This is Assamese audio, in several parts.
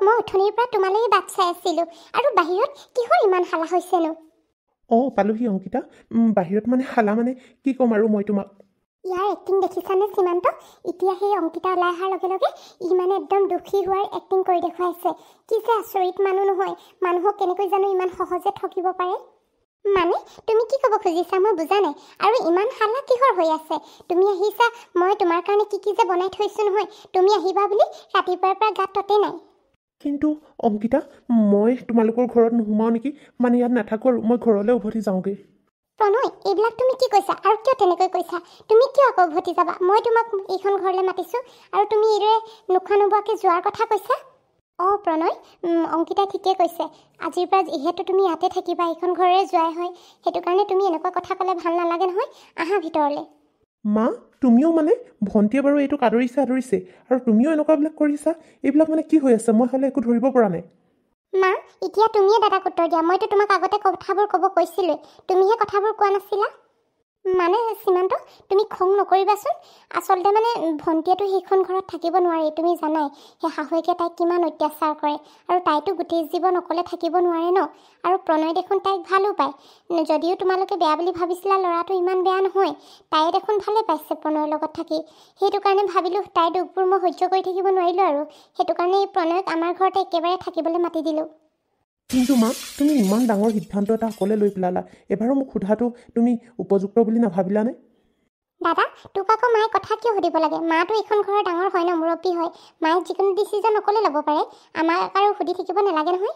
মই উঠনিৰ পৰা তোমালৈ বাট চাই আছিলোঁ আৰু বাহিৰত কিহৰ ইমান হালা হৈছেনো? পালোহি অংকিতা। বাহিৰত মানে হালা মানে কি ক'ম আৰু মই তোমাক। ইয়াৰ এক্টিং দেখিছানে সীমান্ত? এতিয়া সেই অংকিতা ওলাই অহাৰ লগে লগে ই মানে একদম দুখী হোৱাৰ এক্টিং কৰি দেখুৱাইছে। কি যে আচৰিত মানুহ নহয়, মানুহক কেনেকৈ জানো ইমান সহজে ঠকিব পাৰে। মানে তুমি কি ক'ব খুজিছা মই বুজা নাই। আৰু ইমান হাল্লা কিহৰ হৈ আছে? তুমি আহিছা, মই তোমাৰ কাৰণে কি কি যে বনাই থৈছোঁ নহয়, তুমি আহিবা বুলি ৰাতিপুৱাৰ পৰা গাত ততে নাই। কিন্তু অংকিতা, মই তোমালোকৰ ঘৰত নোসোমাওঁ নেকি? মানে ইয়াত নাথাকোঁ আৰু মই ঘৰলৈ উভতি যাওঁগৈ। প্ৰণয়, এইবিলাক তুমি কি কৈছা আৰু কিয় তেনেকৈ কৈছা? তুমি কিয় আকৌ উভতি যাবা? মই তোমাক এইখন ঘৰলৈ মাতিছোঁ আৰু তুমি এইদৰে নোখোৱা নোবোৱাকৈ যোৱাৰ কথা কৈছা? প্ৰণয়, অংকিতাই ঠিকে কৈছে। আজিৰ পৰা যিহেতু তুমি ইয়াতে থাকিবা, এইখন ঘৰৰে যোৱাই হয়, সেইটো কাৰণে তুমি এনেকুৱা কথা ক'লে ভাল নালাগে নহয়। আহা ভিতৰলৈ। মা, তুমিও মানে ভণ্টিয়ে বাৰু এইটোক আদৰিছে আৰু তুমিও এনেকুৱাবিলাক কৰিছা? এইবিলাক মানে কি হৈ আছে? মই হ'লে একো ধৰিব পৰা নাই। মা, এতিয়া তুমিয়ে দাদাক উত্তৰ দিয়া। মইতো তোমাক আগতে কথাবোৰ ক'ব কৈছিলোঁৱেই, তুমিহে কথাবোৰ কোৱা নাছিলা। মানে সীমান্ত, তুমি খং নকৰিবাচোন। আচলতে মানে ভণ্টিয়েতো সেইখন ঘৰত থাকিব নোৱাৰে, তুমি জানাই। সেই শাহুৱেকে তাইক কিমান অত্যাচাৰ কৰে, আৰু তাইতো গোটেই জীৱন অকলে থাকিব নোৱাৰে ন। আৰু প্ৰণয় দেখোন তাইক ভালো পায়। যদিও তোমালোকে বেয়া বুলি ভাবিছিলা, ল'ৰাটো ইমান বেয়া নহয়। তাইয়ে দেখোন ভালে পাইছে প্ৰণয়ৰ লগত থাকি। সেইটো কাৰণে ভাবিলোঁ তাইৰ দুখবোৰ মই সহ্য কৰি থাকিব নোৱাৰিলোঁ, আৰু সেইটো কাৰণে এই প্ৰণয়ক আমাৰ ঘৰতে একেবাৰে থাকিবলৈ মাতি দিলোঁ। কিন্তু মা, তুমি ইমান ডাঙৰ সিদ্ধান্ত এটা অকলে লৈ পেলালা। এবাৰো মোক সোধাটো তুমি উপযুক্ত বুলি নাভাবিলানে? দাদা, তোক আকৌ মায়ে কথা কিয় সুধিব লাগে? মাটো এইখন ঘৰৰ ডাঙৰ হয় ন, মুৰব্বী হয়। মায়ে যিকোনো ডিচিজন অকলে ল'ব পাৰে, আমাক আৰু সুধি থাকিব নালাগে নহয়।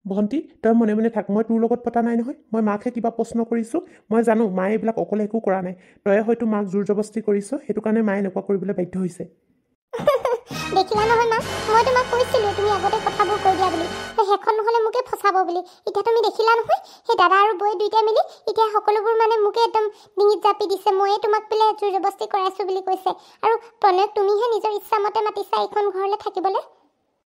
ভণ্টি, তই মনে মনে থাক। মই তোৰ লগত পতা নাই নহয়। মই মাকহে কিবা প্ৰশ্ন কৰিছোঁ। মই জানো মায়ে এইবিলাক অকলে একো কৰা নাই। তয়ে হয়তো মাক জোৰ জবস্তি কৰিছ, সেইটো কাৰণে মায়ে এনেকুৱা কৰিবলৈ বাধ্য হৈছে। দেখিলা নহয় মা, মই তোমাক কৈছিলোঁ তুমি আগতে কথাবোৰ কৈ দিয়া বুলি। সেইখন নহ'লে মোকে ফচাব বুলি। এতিয়া তুমি দেখিলা নহয়, সেই দাদা আৰু বৌ দুইটাই মিলি এতিয়া সকলোবোৰ মানে মোকে একদম ডিঙিত জাপি দিছে। ময়ে তোমাক বোলে জোৰ জবস্তি কৰাইছোঁ বুলি কৈছে। আৰু প্ৰণয়ক তুমিহে নিজৰ ইচ্ছামতে মাতিছা এইখন ঘৰলৈ থাকিবলৈ।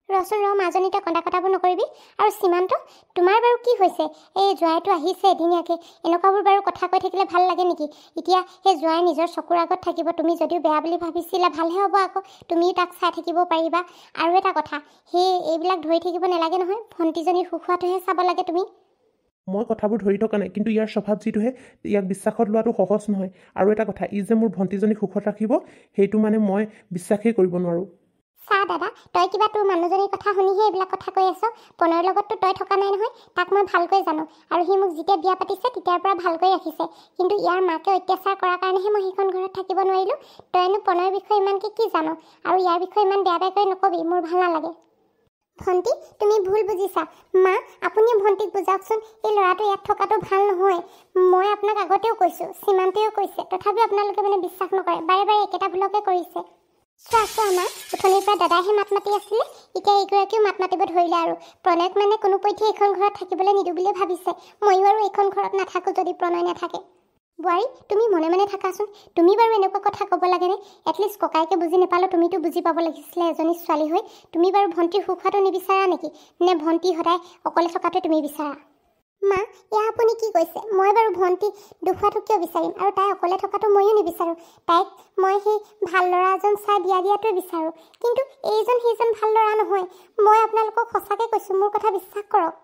ৰচোন মাজনী, তই কন্দা কটাবোৰ নকৰিবি। আৰু সীমান্ত, তোমাৰ বাৰু কি হৈছে? এই জোৱাইটো আহিছে এদিনীয়াকৈ, এনেকুৱাবোৰ বাৰু কথা কৈ থাকিলে ভাল লাগে নেকি? এতিয়া সেই জোৱাই নিজৰ চকুৰ আগত থাকিব, তুমি যদিও বেয়া বুলি ভাবিছিলা, ভালহে হ'ব আকৌ। তুমিও তাক চাই থাকিব পাৰিবা। আৰু এটা কথা, এইবিলাক ধৰি থাকিব নালাগে নহয়। ভণ্টিজনীৰ সুখ হোৱাটোহে চাব লাগে তুমি। মই কথাবোৰ ধৰি থকা নাই, কিন্তু ইয়াৰ স্বভাৱ যিটোহে, ইয়াক বিশ্বাসত লোৱাটো সহজ নহয়। আৰু এটা কথা, ই যে মোৰ ভণ্টিজনীক সুখত ৰাখিব, সেইটো মানে মই বিশ্বাসেই কৰিব নোৱাৰোঁ। চা দাদা, তই কিবা তোৰ মানুহজনীৰ কথা শুনিহে এইবিলাক কথা কৈ আছ। প্ৰণয়ৰ লগততো তই থকা নাই নহয়, তাক মই ভালকৈ জানো। আৰু সি মোক যেতিয়া বিয়া পাতিছে তেতিয়াৰ পৰা ভালকৈ ৰাখিছে। কিন্তু ইয়াৰ মাকে অত্যাচাৰ কৰাৰ কাৰণেহে মই সেইখন ঘৰত থাকিব নোৱাৰিলোঁ। তইনো প্ৰণয়ৰ বিষয়ে ইমানকৈ কি জানো? আৰু ইয়াৰ বিষয়ে ইমান বেয়া বেয়াকৈ নকবি, মোৰ ভাল নালাগে। ভণ্টি, তুমি ভুল বুজিছা। মা, আপুনি ভণ্টিক বুজাওকচোন। এই ল'ৰাটো ইয়াত থকাটো ভাল নহয়। মই আপোনাক আগতেও কৈছোঁ, সীমান্তেও কৈছে, তথাপিও আপোনালোকে মানে বিশ্বাস নকৰে। বাৰে বাৰে একেটা ভুলকে কৰিছে। চোৱা মা, উঠনিৰ পৰা দাদাইহে মাত মাতি আছিলে, এতিয়া এইগৰাকীও মাত মাতিব ধৰিলে। আৰু প্ৰণয়ক মানে কোনোপধ্যে এইখন ঘৰত থাকিবলৈ নিদিওঁ বুলিয়ে ভাবিছে। ময়ো আৰু এইখন ঘৰত নাথাকোঁ যদি প্ৰণয় নাথাকে। বোৱাৰী, তুমি মনে মনে থাকাচোন। তুমি বাৰু এনেকুৱা কথা ক'ব লাগেনে? এটলিষ্ট ককাইকে বুজি নাপালেও তুমিতো বুজি পাব লাগিছিলে এজনী ছোৱালী হৈ। তুমি বাৰু ভণ্টিৰ সুখ হোৱাটো নিবিচাৰা নেকি? নে ভণ্টি সদায় অকলে থকাটোৱে তুমি বিচাৰা? মা, এয়া আপুনি কি কৈছে? মই বাৰু ভণ্টি দুখ হোৱাটো কিয় বিচাৰিম? আৰু তাই অকলে থকাটো ময়ো নিবিচাৰোঁ। তাইক মই সেই ভাল ল'ৰা এজন চাই বিয়া দিয়াটোৱে বিচাৰোঁ। কিন্তু এইজন সেইজন ভাল ল'ৰা নহয়। মই আপোনালোকক সঁচাকৈ কৈছোঁ, মোৰ কথা বিশ্বাস কৰক।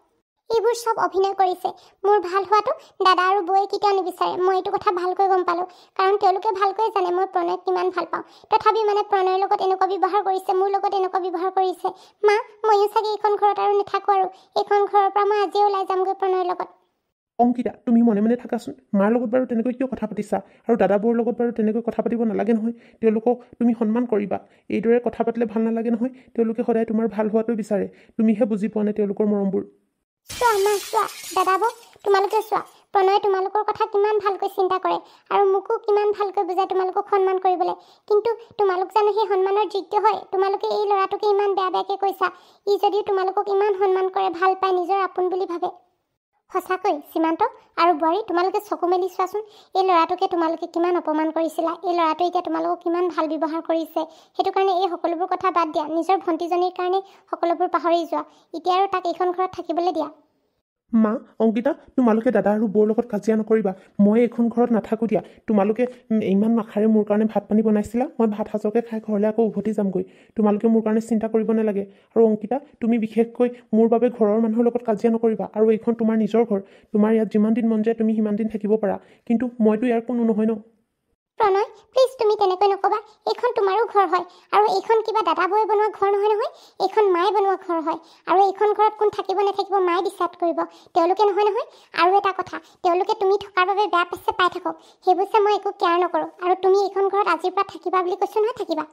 এইবোৰ চব অভিনয় কৰিছে। মোৰ ভাল হোৱাটো দাদা আৰু বৌয়ে কেতিয়াও নিবিচাৰে। মই এইটো কথা ভালকৈ গম পালোঁ, কাৰণ তেওঁলোকে ভালকৈ জানে মই প্ৰণয়ক কিমান ভাল পাওঁ। তথাপি মানে প্ৰণয়ৰ লগত এনেকুৱা ব্যৱহাৰ কৰিছে, মোৰ লগত এনেকুৱা ব্যৱহাৰ কৰিছে। মা, ময়ো চাগে এইখন ঘৰত আৰু নাথাকোঁ। আৰু এইখন ঘৰৰ পৰা মই আজিয়ে ওলাই যামগৈ প্ৰণয়ৰ লগত। অংকিতা, তুমি মনে মনে থাকাচোন। মাৰ লগত বাৰু তেনেকৈ কিয় কথা পাতিছা? আৰু দাদাবোৰৰ লগত বাৰু তেনেকৈ কথা পাতিব নালাগে নহয়। তেওঁলোকক তুমি সন্মান কৰিবা। এইদৰে কথা পাতিলে ভাল নালাগে নহয়। তেওঁলোকে সদায় তোমাৰ ভাল হোৱাটো বিচাৰে। তুমিহে বুজি পোৱা নাই তেওঁলোকৰ মৰমবোৰ। চোৱা মা, চোৱা দাদাবৌ, তোমালোকে চোৱা, প্ৰণয়ে তোমালোকৰ কথা কিমান ভালকৈ চিন্তা কৰে আৰু মোকো কিমান ভালকৈ বুজায় তোমালোকক সন্মান কৰিবলৈ। কিন্তু তোমালোক জানো সেই সন্মানৰ যোগ্য হয়? তোমালোকে এই ল'ৰাটোকে ইমান বেয়া বেয়াকৈ কৈছা। ই যদিও তোমালোকক ইমান সন্মান কৰে, ভাল পায়, নিজৰ আপোন বুলি ভাবে। সঁচাকৈ সীমান্ত আৰু বোৱাৰী, তোমালোকে চকু মেলি চোৱাচোন। এই ল'ৰাটোকে তোমালোকে কিমান অপমান কৰিছিলা। এই ল'ৰাটোৱে এতিয়া তোমালোকক কিমান ভাল ব্যৱহাৰ কৰিছে। সেইটো কাৰণে এই সকলোবোৰ কথা বাদ দিয়া। নিজৰ ভণ্টিজনীৰ কাৰণে সকলোবোৰ পাহৰি যোৱা। এতিয়া আৰু তাক এইখন ঘৰত থাকিবলৈ দিয়া। মা অংকিতা তোমালোকে দাদা আৰু বৌৰ লগত কাজিয়া নকৰিবা মই এইখন ঘৰত নাথাকোঁ দিয়া তোমালোকে ইমান আশাৰে মোৰ কাৰণে ভাত পানী বনাইছিলা মই ভাত সাজকে খাই ঘৰলৈ আকৌ উভতি যামগৈ তোমালোকে মোৰ কাৰণে চিন্তা কৰিব নালাগে আৰু অংকিতা তুমি বিশেষকৈ মোৰ বাবে ঘৰৰ মানুহৰ লগত কাজিয়া নকৰিবা আৰু এইখন তোমাৰ নিজৰ ঘৰ তোমাৰ ইয়াত যিমান দিন মন যায় তুমি সিমান দিন থাকিব পাৰা কিন্তু মইতো ইয়াৰ কোনো নহয় ন প্ৰণয় প্লিজ তুমি তেনেকৈ নক'বা এইখন তোমাৰো ঘৰ হয় আৰু এইখন কিবা দাদা বৌয়ে বনোৱা ঘৰ নহয় এইখন মায়ে বনোৱা ঘৰ হয় আৰু এইখন ঘৰত কোন থাকিব নাথাকিব মায়ে ডিচাইড কৰিব তেওঁলোকে নহয় আৰু এটা কথা তেওঁলোকে তুমি থকাৰ বাবে বেয়া পাইছে পাই থাকক সেইবোৰ মই একো কেয়াৰ নকৰোঁ আৰু তুমি এইখন ঘৰত আজিৰ পৰা থাকিবা বুলি কৈছোঁ নহয় থাকিবা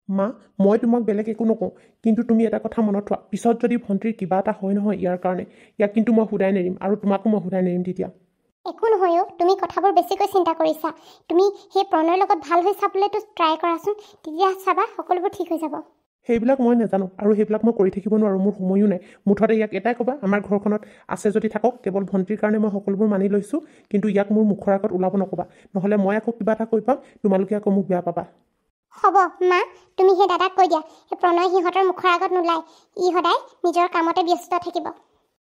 মা মই তোমাক বেলেগ একো নকওঁ কিন্তু তুমি এটা কথা মনত থোৱা পিছত যদি ভণ্টিৰ কিবা এটা হয় নহয় ইয়াৰ কাৰণে ইয়াক কিন্তু মই শুধাই নেৰিম আৰু তোমাকো মই শুধাই নেৰিম তেতিয়া একো নহয় অ' তুমি কথাবোৰ বেছিকৈ চিন্তা কৰিছা তুমি সেই প্ৰণয়ৰ লগত ভাল হৈ চাবলৈতো ট্ৰাই কৰাচোন তেতিয়া চাবা সকলোবোৰ ঠিক হৈ যাব সেইবিলাক মই নাজানো আৰু সেইবিলাক মই কৰি থাকিব নোৱাৰোঁ মোৰ সময়ো নাই মুঠতে ইয়াক এটাই ক'বা আমাৰ ঘৰখনত আছে যদি থাকক কেৱল ভণ্টিৰ কাৰণে মই সকলোবোৰ মানি লৈছোঁ কিন্তু ইয়াক মোৰ মুখৰ আগত ওলাব নক'বা নহ'লে মই আকৌ কিবা এটা কৈ পাম তোমালোকে আকৌ মোক বেয়া পাবা হ'ব মা তুমি সেই দাদাক কৈ দিয়া সেই প্ৰণয় সিহঁতৰ মুখৰ আগত নোলায় ই সদায় নিজৰ কামতে ব্যস্ত থাকিব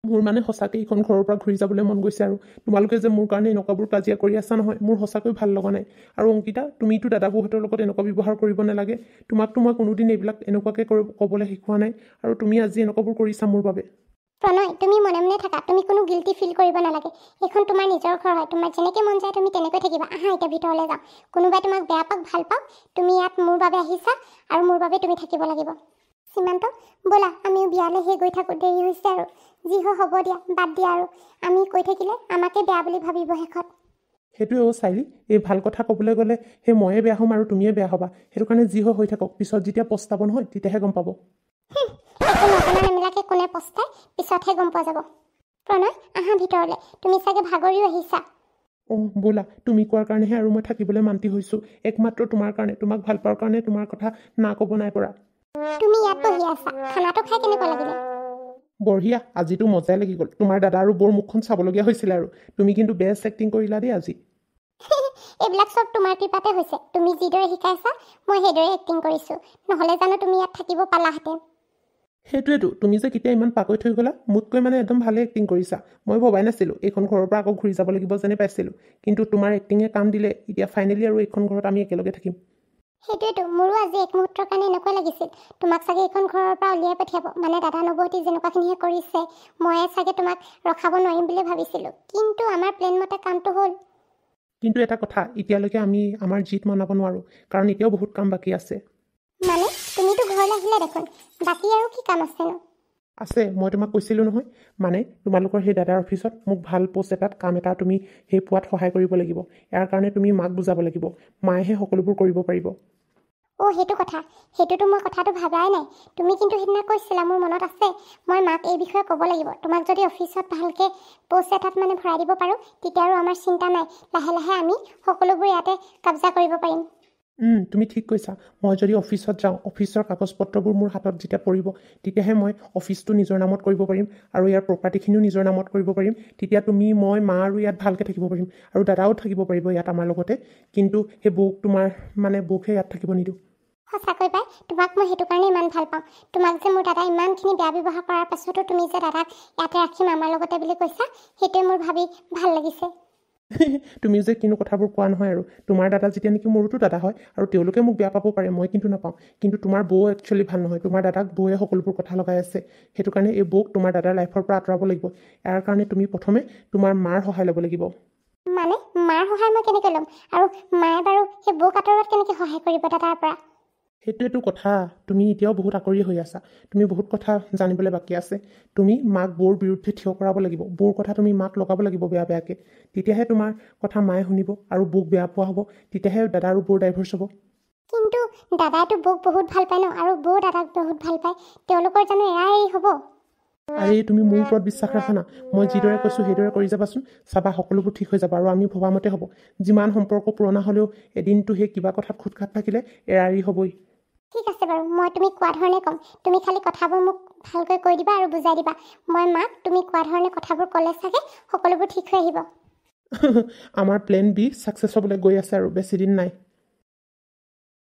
মোৰ মানে সঁচাকৈ এইখন ঘৰৰ পৰা ঘূৰি যাবলৈ মন গৈছে আৰু তোমালোকে যে মোৰ কাৰণে এনেকুৱাবোৰ কাজিয়া কৰি আছা নহয় মোৰ সঁচাকৈ ভাল লগা নাই আৰু অংকিতা তুমিতো দাদাবৌহঁতৰ লগত এনেকুৱা ব্যৱহাৰ কৰিব নালাগে তোমাকতো মই কোনোদিন এইবিলাক এনেকুৱাকৈ ক'বলৈ শিকোৱা নাই আৰু তুমি আজি এনেকুৱাবোৰ কৰিছা মোৰ বাবে প্ৰণয় তুমি মনে মনে থাকা তুমি কোনো গিল্টি ফিল কৰিব নালাগে এইখন তোমাৰ নিজৰ ঘৰ হয় তোমাৰ যেনেকৈ মন যায় তুমি তেনেকৈ থাকিবা আহা এতিয়া ভিতৰলৈ যাওঁ কোনোবাই তোমাক বেয়া পাওক ভাল পাওক তুমি ইয়াত মোৰ বাবে আহিছা আৰু মোৰ বাবে তুমি থাকিব লাগিব সীমান্ত ব'লা আমিও বিয়ালৈ গৈ থাকোঁ দেৰি হৈছে আৰু যি হয় হ'ব দিয়া বাদ দিয়া আৰু আমি কৈ থাকিলে আমাকে বেয়া বুলি ভাবিব শেষত সেইটোৱে চাইলি এই ভাল কথা ক'বলৈ গ'লে সেই ময়ে বেয়া হ'ম আৰু তুমিয়ে বেয়া হ'বা সেইটো কাৰণে যি হয় হৈ থাকক পিছত যেতিয়া পস্তাব নহয় তেতিয়াহে গম পাব একো নজনা নেমেলাকে কোনে পস্তাই পিছতহে গম পোৱা যাব প্ৰণয় আহা ভিতৰলৈ তুমি চাগে ভাগৰিও আহিছা অঁ ব'লা তুমি কোৱাৰ কাৰণেহে আৰু মই থাকিবলৈ মান্তি হৈছোঁ একমাত্ৰ তোমাৰ কাৰণে তোমাক ভাল পোৱাৰ কাৰণে তোমাৰ কথা না ক'ব নাই পৰা তুমি ইয়াত বহি আছা খানাটো খাই কেনেকুৱা লাগিলে বঢ়িয়া আজিতো মজাই লাগি গ'ল তোমাৰ দাদা আৰু বৰ মুখখন চাবলগীয়া হৈছিলে আৰু তুমি কিন্তু বেষ্ট এক্টিং কৰিলা দেই আজি এইবিলাক চব তোমাৰ কৃপাতে হৈছে তুমি যিদৰে শিকাইছা মই সেইদৰে এক্টিং কৰিছোঁ নহ'লে জানো তুমি ইয়াত থাকিব পালাহেঁতেন সেইটোৱেতো তুমি যে কেতিয়া ইমান পাকৈ থৈ গ'লা মোতকৈ মানে একদম ভালে এক্টিং কৰিছা মই ভবাই নাছিলোঁ এইখন ঘৰৰ পৰা আকৌ ঘূৰি যাব লাগিব যেনে পাইছিলোঁ কিন্তু তোমাৰ এক্টিঙে কাম দিলে এতিয়া ফাইনেলি আৰু এইখন ঘৰত আমি একেলগে থাকিম সেইটোৱেতো মোৰো আজি এক মুহূৰ্তৰ কাৰণে এনেকুৱা লাগিছিল তোমাক চাগে এইখন ঘৰৰ পৰা উলিয়াই পঠিয়াব মানে দাদা নবৌহঁতে যেনেকুৱাখিনিহে কৰিছে ময়ে চাগে তোমাক ৰখাব নোৱাৰিম বুলি ভাবিছিলোঁ কিন্তু আমাৰ প্লেন মতে কামটো হ'ল কিন্তু এটা কথা এতিয়ালৈকে আমি আমাৰ জিত মনাব নোৱাৰোঁ কাৰণ এতিয়াও বহুত কাম বাকী আছে মানে তুমিতো ঘৰলৈ আহিলে দেখোন বাকী আৰু কি কাম আছেনো আছে মই তোমাক কৈছিলোঁ নহয় মানে তোমালোকৰ সেই দাদাৰ অফিচত মোক ভাল পষ্ট এটাত কাম এটা তুমি সেই পোৱাত সহায় কৰিব লাগিব ইয়াৰ কাৰণে তুমি মাক বুজাব লাগিব মায়েহে সকলোবোৰ কৰিব পাৰিব অ' সেইটো কথা সেইটোতো মই কথাটো ভাবাই নাই তুমি কিন্তু সেইদিনা কৈছিলা মোৰ মনত আছে মই মাক এই বিষয়ে ক'ব লাগিব তোমাক যদি অফিচত ভালকৈ পষ্ট এটাত মানে ভৰাই দিব পাৰোঁ তেতিয়া আৰু আমাৰ চিন্তা নাই লাহে লাহে আমি সকলোবোৰ ইয়াতে কব্জা কৰিব পাৰিম তুমি ঠিক কৈছা মই যদি অফিচত যাওঁ অফিচৰ কাগজ পত্ৰবোৰ মোৰ হাতত যেতিয়া পৰিব তেতিয়াহে মই অফিচটো নিজৰ নামত কৰিব পাৰিম আৰু ইয়াৰ প্ৰপাৰ্টিখিনিও নিজৰ নামত কৰিব পাৰিম তেতিয়া তুমি মই মা আৰু ইয়াত ভালকৈ থাকিব পাৰিম আৰু দাদাও থাকিব পাৰিব ইয়াত আমাৰ লগতে কিন্তু সেই বৌক তোমাৰ মানে বৌকহে ইয়াত থাকিব নিদিওঁ সঁচাকৈ পাই তোমাক মই সেইটো কাৰণে ইমান ভাল পাওঁ তোমাক যে মোৰ দাদা ইমানখিনি বেয়া ব্যৱহাৰ কৰাৰ পাছতো তুমি যে দাদাক ইয়াতে ৰাখিম আমাৰ লগতে বুলি কৈছা সেইটোৱে মোৰ ভাবি ভাল লাগিছে তুমি যে কিনো কথাবোৰ কোৱা নহয় আৰু তোমাৰ দাদা যেতিয়া নেকি মোৰোতো দাদা হয় আৰু তেওঁলোকে মোক বেয়া পাব পাৰে মই কিন্তু নাপাওঁ কিন্তু তোমাৰ বৌ একচুৱেলি ভাল নহয় তোমাৰ দাদাক বৌয়ে সকলোবোৰ কথা লগাই আছে সেইটো কাৰণে এই বৌক তোমাৰ দাদাৰ লাইফৰ পৰা আঁতৰাব লাগিব ইয়াৰ কাৰণে তুমি প্ৰথমে তোমাৰ মাৰ সহায় ল'ব লাগিব মানে মাৰ সহায় মই কেনেকৈ ল'ম আৰু মায়ে বাৰু সেই বৌক আঁতৰোৱাত কেনেকৈ সহায় কৰিব দাদাৰ পৰা সেইটোৱেতো কথা তুমি এতিয়াও বহুত আঁতৰি হৈ আছা তুমি বহুত কথা জানিবলৈ বাকী আছে তুমি মাক বৌৰ বিৰুদ্ধে থিয় কৰাব লাগিব বৌৰ কথা তুমি মাক লগাব লাগিব বেয়াকৈ তেতিয়াহে তোমাৰ কথা মায়ে শুনিব আৰু বৌক বেয়া পোৱা হ'ব তেতিয়াহে দাদা আৰু বৌৰ ডাইভৰ্চ হ'ব কিন্তু দাদাইতো বৌক বহুত ভাল পায় ন আৰু বৌ দাদাক বহুত ভাল পায় তেওঁলোকৰ জানো এৰা এৰি হ'ব আৰে তুমি মোৰ ওপৰত বিশ্বাস ৰাখা না মই যিদৰে কৈছোঁ সেইদৰে কৰি যাবাচোন চাবা সকলোবোৰ ঠিক হৈ যাব আৰু আমি ভবামতে হ'ব যিমান সম্পৰ্ক পুৰণা হ'লেও এদিনটো সেই কিবা কথাত খুট খাট থাকিলে এৰা এৰি হ'বই ঠিক আছে বাৰু মই তুমি কোৱা ধৰণে ক'ম তুমি খালি কথাবোৰ মোক ভালকৈ কৈ দিবা আৰু বুজাই দিবা মই মাক তুমি কোৱা ধৰণে কথাবোৰ ক'লে চাগে সকলোবোৰ ঠিক হৈ আহিব আমাৰ প্লেন বি ছাকচেছ হ'বলৈ গৈ আছে আৰু বেছি দিন নাই